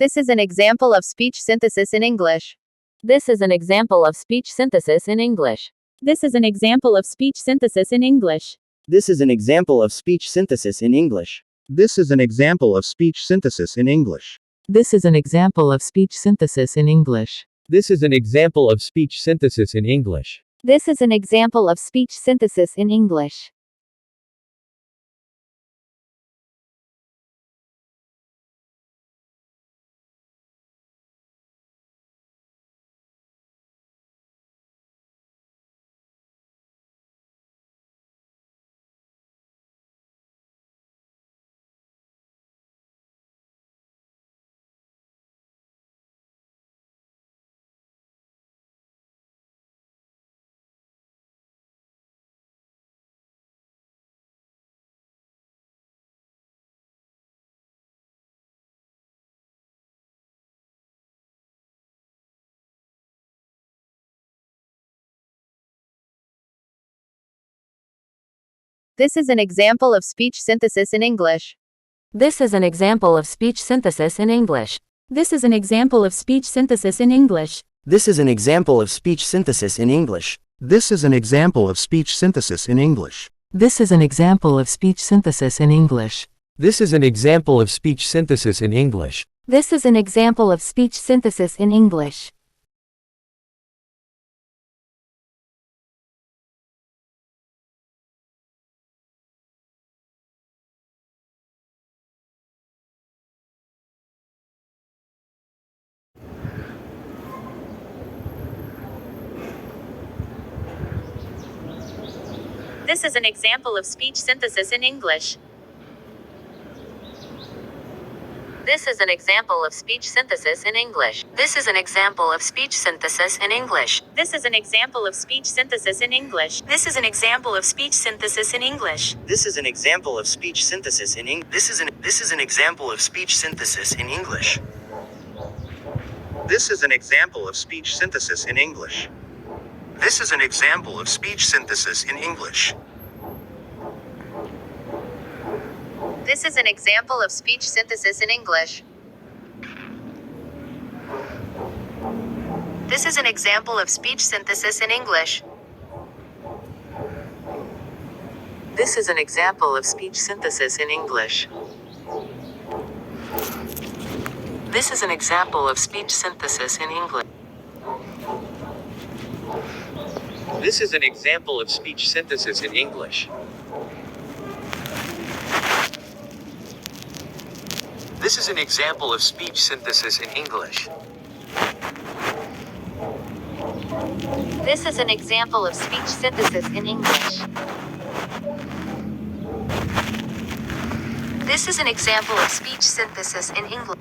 This is an example of speech synthesis in English. This is an example of speech synthesis in English. This is an example of speech synthesis in English. This is an example of speech synthesis in English. This is an example of speech synthesis in English. This is an example of speech synthesis in English. This is an example of speech synthesis in English. This is an example of speech synthesis in English. This is an example of speech synthesis in English. This is an example of speech synthesis in English. This is an example of speech synthesis in English. This is an example of speech synthesis in English. This is an example of speech synthesis in English. This is an example of speech synthesis in English. This is an example of speech synthesis in English. This is an example of speech synthesis in English. This is an example of speech synthesis in English. This is an example of speech synthesis in English. This is an example of speech synthesis in English. This is an example of speech synthesis in English. This is an example of speech synthesis in English. This is an example of speech synthesis in This is an example of speech synthesis in English. This is an example of speech synthesis in English. This is an example of speech synthesis in English. This is an example of speech synthesis in English. This is an example of speech synthesis in English. This is an example of speech synthesis in English. This is an example of speech synthesis in English. This is an example of speech synthesis in English. This is an example of speech synthesis in English. This is an example of speech synthesis in English. This is an example of speech synthesis in English.